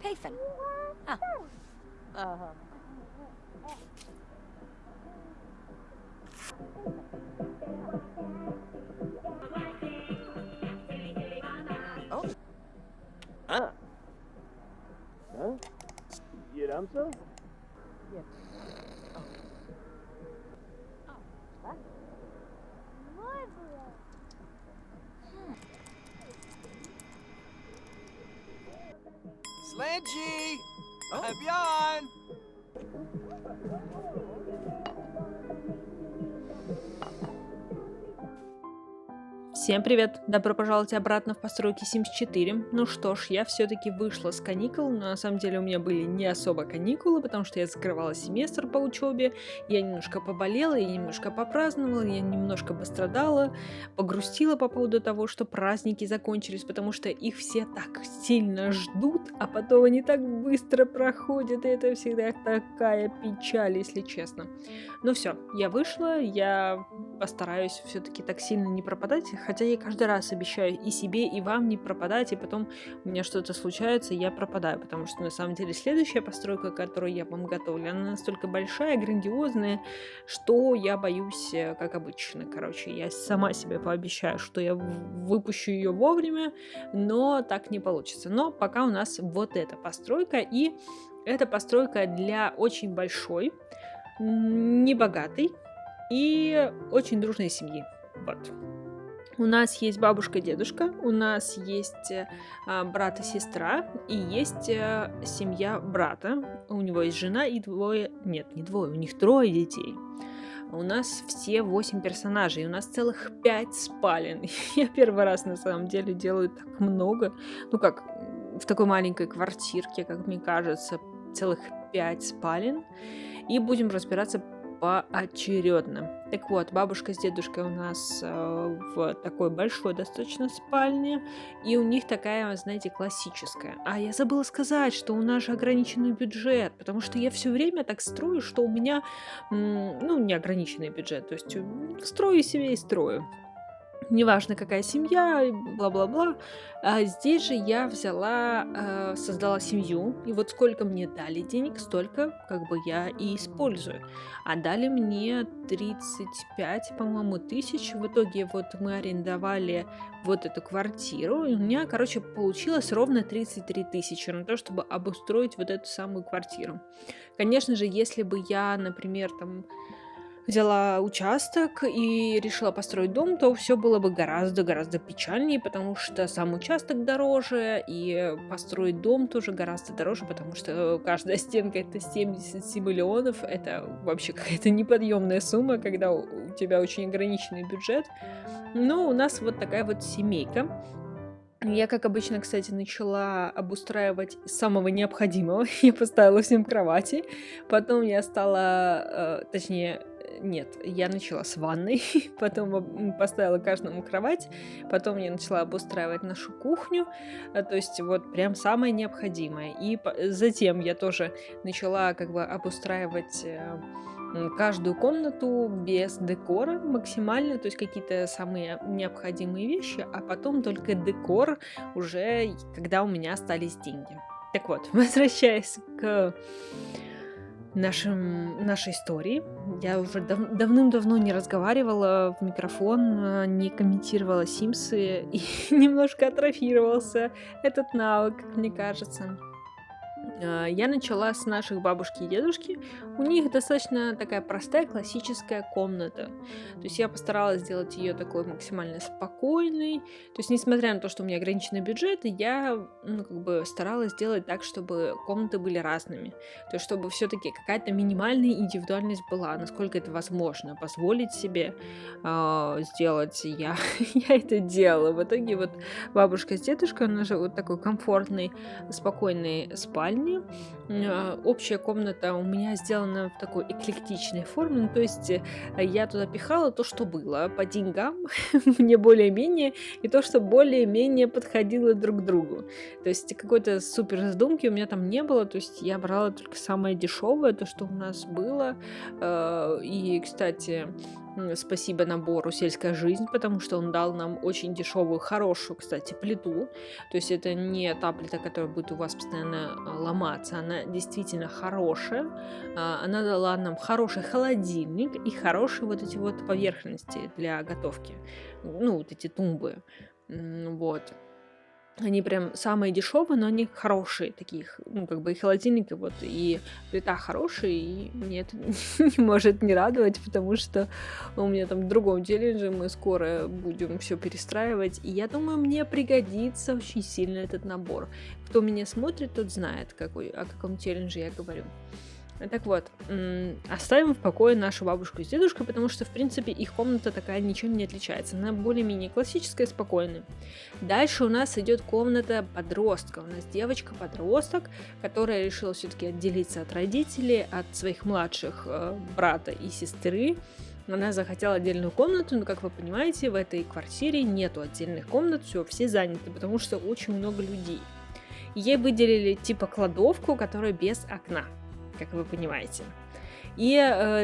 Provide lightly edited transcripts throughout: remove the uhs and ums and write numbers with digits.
Pathan. А. Едамся? Slangy! Bjorn! Всем привет! Добро пожаловать обратно в постройки Sims 4. Ну что ж, я все-таки вышла с каникул, но на самом деле у меня были не особо каникулы, потому что я закрывала семестр по учебе, я немножко поболела, я немножко попраздновала, я немножко пострадала, погрустила по поводу того, что праздники закончились, потому что их все так сильно ждут, а потом они так быстро проходят, и это всегда такая печаль, если честно. Ну все, я вышла, я постараюсь все-таки так сильно не пропадать, хотя я каждый раз обещаю и себе, и вам не пропадать, и потом у меня что-то случается, и я пропадаю, потому что на самом деле следующая постройка, которую я вам готовлю, она настолько большая, грандиозная, что я боюсь, как обычно, короче, я сама себе пообещаю, что я выпущу ее вовремя, но так не получится. Но пока у нас вот эта постройка, и эта постройка для очень большой, небогатой и очень дружной семьи. Вот. У нас есть бабушка, дедушка, у нас есть брат и сестра, и есть семья брата. У него есть жена и двое... Нет, не двое, у них 3 детей. У нас все 8 персонажей, у нас целых 5 спален. Я первый раз на самом деле делаю так много. Ну как, в такой маленькой квартирке, как мне кажется, целых 5 спален. И будем разбираться поочередно. Так вот, бабушка с дедушкой у нас в такой большой достаточно спальне, и у них такая, знаете, классическая. А я забыла сказать, что у нас же ограниченный бюджет, потому что я все время так строю, что у меня, ну, неограниченный бюджет, то есть строю себе и строю. Неважно, какая семья, бла-бла-бла. А здесь же я взяла, создала семью, и вот сколько мне дали денег, столько как бы я и использую. А дали мне 35, по-моему, тысяч. В итоге вот мы арендовали вот эту квартиру, и у меня, короче, получилось ровно 33 тысячи на то, чтобы обустроить вот эту самую квартиру. Конечно же, если бы я, например, там взяла участок и решила построить дом, то все было бы гораздо-гораздо печальнее, потому что сам участок дороже, и построить дом тоже гораздо дороже, потому что каждая стенка это 77 миллионов, это вообще какая-то неподъемная сумма, когда у тебя очень ограниченный бюджет. Но у нас вот такая вот семейка. Я, как обычно, кстати, начала обустраивать из самого необходимого. Я поставила всем кровати. Потом я стала, точнее, нет, я начала с ванной, потом поставила каждому кровать, потом я начала обустраивать нашу кухню, то есть вот прям самое необходимое. И затем я тоже начала как бы обустраивать каждую комнату без декора максимально, то есть какие-то самые необходимые вещи, а потом только декор уже, когда у меня остались деньги. Так вот, возвращаясь к нашей истории. Я уже давным-давно не разговаривала в микрофон, не комментировала симсы, и немножко атрофировался этот навык, как мне кажется. Я начала с наших бабушки и дедушки. У них достаточно такая простая классическая комната. То есть я постаралась сделать ее такой максимально спокойной. То есть несмотря на то, что у меня ограниченный бюджет, я как бы старалась сделать так, чтобы комнаты были разными. То есть чтобы все-таки какая-то минимальная индивидуальность была, насколько это возможно. Позволить себе сделать я это делала. В итоге вот бабушка с дедушкой, она же вот такой комфортной, спокойной спальни. Общая комната у меня сделана сделана в такой эклектичной форме. Ну, то есть я туда пихала то, что было по деньгам, мне более-менее, и то, что более-менее подходило друг к другу. То есть какой-то супер задумки у меня там не было, то есть я брала только самое дешевое, то, что у нас было. И, кстати, спасибо набору «Сельская жизнь», потому что он дал нам очень дешевую, хорошую, кстати, плиту. То есть это не та плита, которая будет у вас постоянно ломаться, она действительно хорошая. Она дала нам хороший холодильник и хорошие вот эти вот поверхности для готовки. Ну, вот эти тумбы. Вот. Они прям самые дешевые, но они хорошие таких, ну, как бы и холодильник, и вот, и плита хорошая, и мне это не может не радовать, потому что у меня там в другом челлендже мы скоро будем все перестраивать, и я думаю, мне пригодится очень сильно этот набор. Кто меня смотрит, тот знает, о каком челлендже я говорю. Так вот, оставим в покое нашу бабушку с дедушкой, потому что, в принципе, их комната такая ничем не отличается. Она более-менее классическая, спокойная. Дальше у нас идет комната подростка. У нас девочка-подросток, которая решила все-таки отделиться от родителей, от своих младших брата и сестры. Она захотела отдельную комнату, но, как вы понимаете, в этой квартире нету отдельных комнат, все заняты, потому что очень много людей. Ей выделили типа кладовку, которая без окна, как вы понимаете. И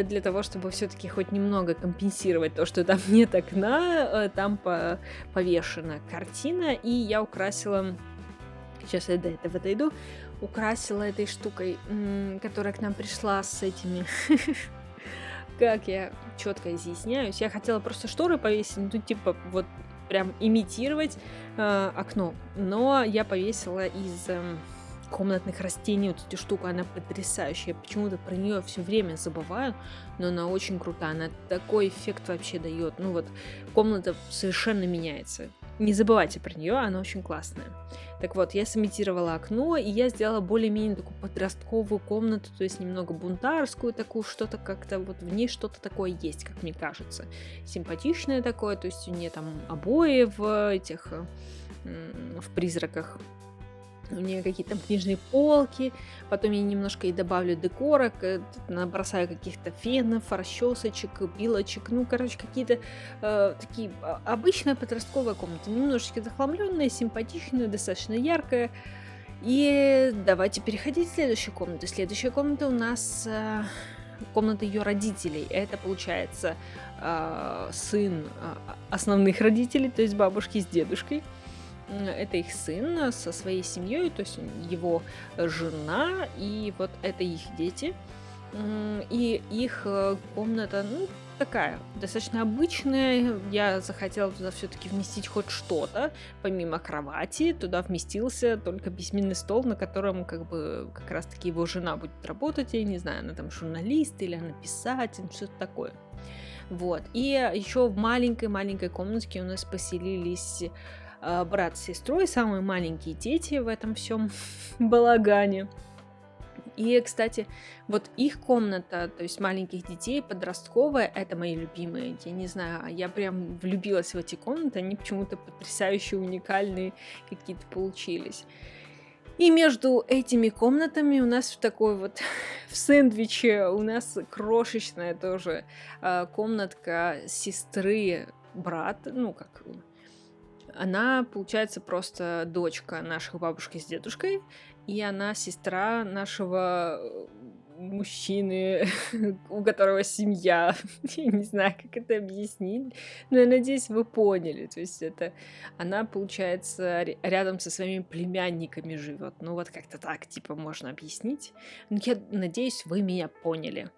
для того, чтобы все-таки хоть немного компенсировать то, что там нет окна, там повешена картина, и я украсила, сейчас я до этого дойду, украсила этой штукой, которая к нам пришла с этими, как я четко изъясняюсь, я хотела просто шторы повесить, ну типа вот прям имитировать окно, но я повесила из комнатных растений вот эту штуку, она потрясающая. Я почему-то про нее все время забываю, но она очень крутая, она такой эффект вообще дает. Ну вот, комната совершенно меняется. Не забывайте про нее, она очень классная. Так вот, я сымитировала окно, и я сделала более-менее такую подростковую комнату, то есть немного бунтарскую такую, что-то как-то вот в ней что-то такое есть, как мне кажется. Симпатичное такое, то есть у нее там обои в призраках. У нее какие-то там книжные полки, потом я немножко и добавлю декора, набросаю каких-то фенов, расчесочек, пилочек, ну, короче, какие-то такие обычная подростковая комната, немножечко захламленная, симпатичная, достаточно яркая. И давайте переходить к следующей комнате. Следующая комната у нас комната ее родителей. Это, получается, сын основных родителей, то есть бабушки с дедушкой. Это их сын со своей семьей, то есть его жена, и вот это их дети. И их комната, ну, такая, достаточно обычная. Я захотела туда все-таки вместить хоть что-то, помимо кровати. Туда вместился только письменный стол, на котором как раз-таки его жена будет работать. Я не знаю, она там журналист или она писатель, что-то такое. Вот. И еще в маленькой-маленькой комнатке у нас поселились брат с сестрой, самые маленькие дети в этом всем балагане. И, кстати, вот их комната, то есть маленьких детей, подростковая, это мои любимые. Я не знаю, я прям влюбилась в эти комнаты, они почему-то потрясающие, уникальные какие-то получились. И между этими комнатами у нас в такой вот в сэндвиче у нас крошечная тоже комнатка сестры брата, ну как... Она, получается, просто дочка наших бабушки с дедушкой, и она сестра нашего мужчины, у которого семья. Я не знаю, как это объяснить, но я надеюсь, вы поняли. То есть это она, получается, рядом со своими племянниками живет. Ну вот как-то так, типа, можно объяснить. Но я надеюсь, вы меня поняли.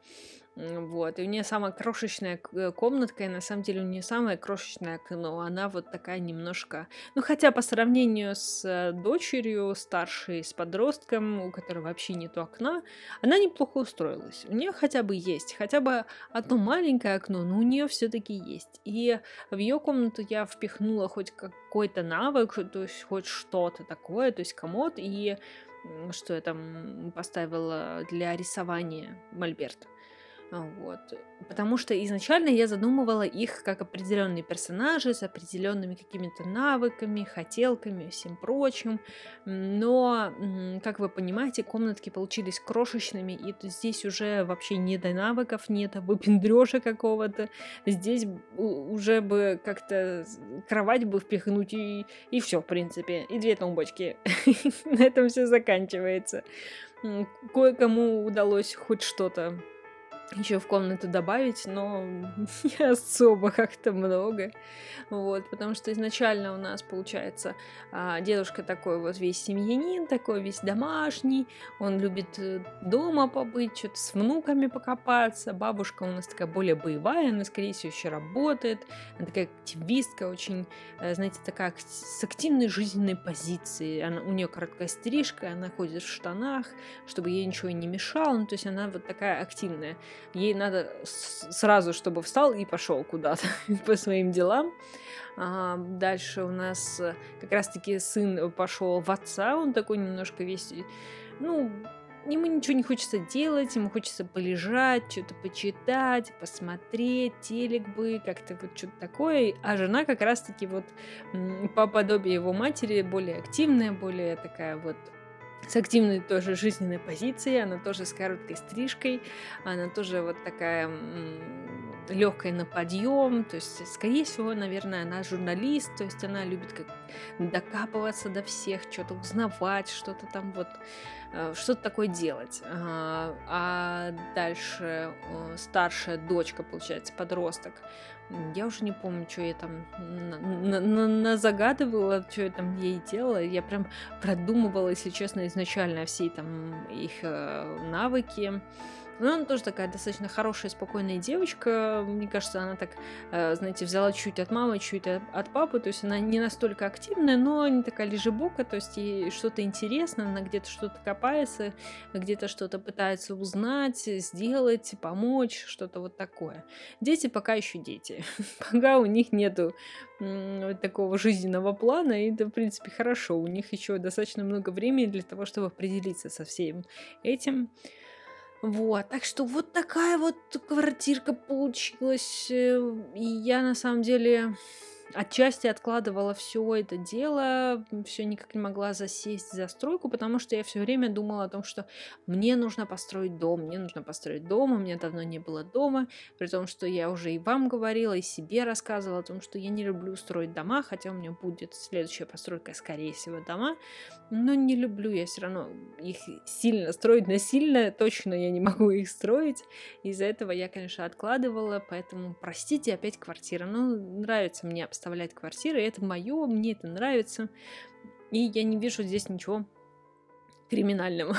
Вот, и у нее самая крошечная комнатка, и на самом деле у нее самое крошечное окно, она вот такая немножко, ну хотя по сравнению с дочерью старшей, с подростком, у которой вообще нету окна, она неплохо устроилась. У нее хотя бы есть, хотя бы одно маленькое окно, но у нее все-таки есть. И в ее комнату я впихнула хоть какой-то навык, то есть хоть что-то такое, то есть комод, и что я там поставила для рисования мольберт. Вот. Потому что изначально я задумывала их как определенные персонажи с определенными какими-то навыками, хотелками и всем прочим. Но, как вы понимаете, комнатки получились крошечными, и здесь уже вообще не до навыков, не до выпендрежа какого-то. Здесь уже бы как-то кровать бы впихнуть и все, в принципе. И 2 тумбочки. На этом все заканчивается. Кое-кому удалось хоть что-то еще в комнату добавить, но не особо как-то много. Вот, потому что изначально у нас, получается, дедушка такой вот весь семьянин, такой весь домашний, он любит дома побыть, что-то с внуками покопаться. Бабушка у нас такая более боевая, она, скорее всего, еще работает. Она такая активистка, очень, знаете, такая с активной жизненной позицией. У нее короткая стрижка, она ходит в штанах, чтобы ей ничего не мешало. Ну, то есть она вот такая активная. Ей надо сразу, чтобы встал и пошел куда-то по своим делам. Дальше у нас как раз-таки сын пошел в отца, он такой немножко весь, ну, ему ничего не хочется делать, ему хочется полежать, что-то почитать, посмотреть, телек бы, как-то вот что-то такое. А жена как раз-таки вот по подобию его матери более активная, более такая вот с активной тоже жизненной позицией, она тоже с короткой стрижкой, она тоже вот такая легкая на подъем, то есть, скорее всего, наверное, она журналист, то есть она любит как докапываться до всех, что-то узнавать, что-то там вот, что-то такое делать. А дальше старшая дочка, получается, подросток. Я уже не помню, что я там загадывала, что я там ей делала. Я прям продумывала, если честно, изначально все там их навыки. Но она тоже такая достаточно хорошая, спокойная девочка. Мне кажется, она так, знаете, взяла чуть от мамы, чуть от папы. То есть она не настолько активная, но не такая лежебока. То есть ей что-то интересно, она где-то что-то копается, где-то что-то пытается узнать, сделать, помочь, что-то вот такое. Дети пока еще дети. Пока у них нету такого жизненного плана, и это, в принципе, хорошо. У них еще достаточно много времени для того, чтобы определиться со всем этим. Вот, так что вот такая вот квартирка получилась. И я на самом деле отчасти откладывала все это дело, все никак не могла засесть за стройку, потому что я все время думала о том, что мне нужно построить дом, мне нужно построить дом, у меня давно не было дома, при том, что я уже и вам говорила, и себе рассказывала о том, что я не люблю строить дома, хотя у меня будет следующая постройка, скорее всего, дома, но не люблю я все равно их сильно строить, насильно точно я не могу их строить, из-за этого я, конечно, откладывала, поэтому, простите, опять квартира, но нравится мне обставлять квартиры, это мое, мне это нравится, и я не вижу здесь ничего криминального.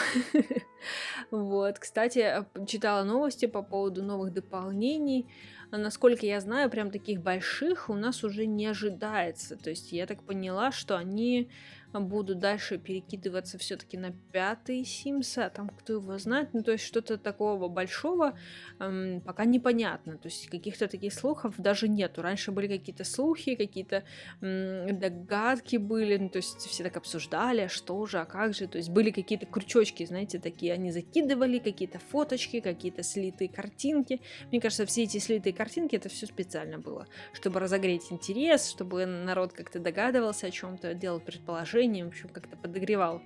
Вот, кстати, читала новости по поводу новых дополнений. Насколько я знаю, прям таких больших у нас уже не ожидается. То есть я так поняла, что они будут дальше перекидываться все-таки на 5-й Sims, а там кто его знает. Ну, то есть что-то такого большого пока непонятно. То есть каких-то таких слухов даже нету. Раньше были какие-то слухи, какие-то догадки были. Ну, то есть все так обсуждали, а что же, а как же. То есть были какие-то крючочки, знаете, такие. Они закидывали какие-то фоточки, какие-то слитые картинки. Мне кажется, все эти слитые картинки, это все специально было, чтобы разогреть интерес, чтобы народ как-то догадывался о чем-то, делал предположения, в общем, как-то подогревал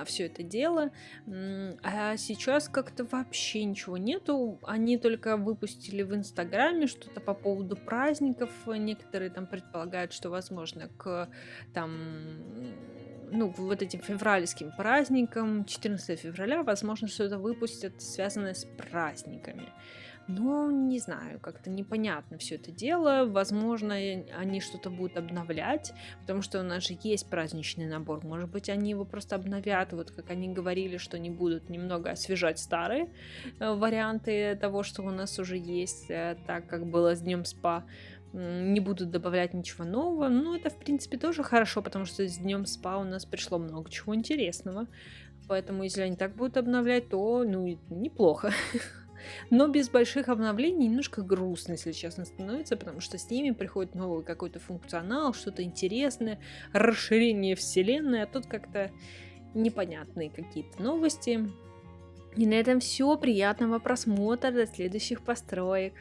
все это дело. А сейчас как-то вообще ничего нету. Они только выпустили в Инстаграме что-то по поводу праздников. Некоторые там предполагают, что, возможно, к там, ну, вот этим февральским праздникам, 14 февраля, возможно, что-то выпустят, связанное с праздниками. Но не знаю, как-то непонятно все это дело. Возможно, они что-то будут обновлять, потому что у нас же есть праздничный набор. Может быть, они его просто обновят, вот как они говорили, что они будут немного освежать старые варианты того, что у нас уже есть, так как было с Днем СПА. Не будут добавлять ничего нового. Но это, в принципе, тоже хорошо, потому что с Днем СПА у нас пришло много чего интересного. Поэтому, если они так будут обновлять, то, ну, неплохо. Но без больших обновлений немножко грустно, если честно, становится, потому что с ними приходит новый какой-то функционал, что-то интересное, расширение вселенной, а тут как-то непонятные какие-то новости. И на этом все. Приятного просмотра. До следующих построек.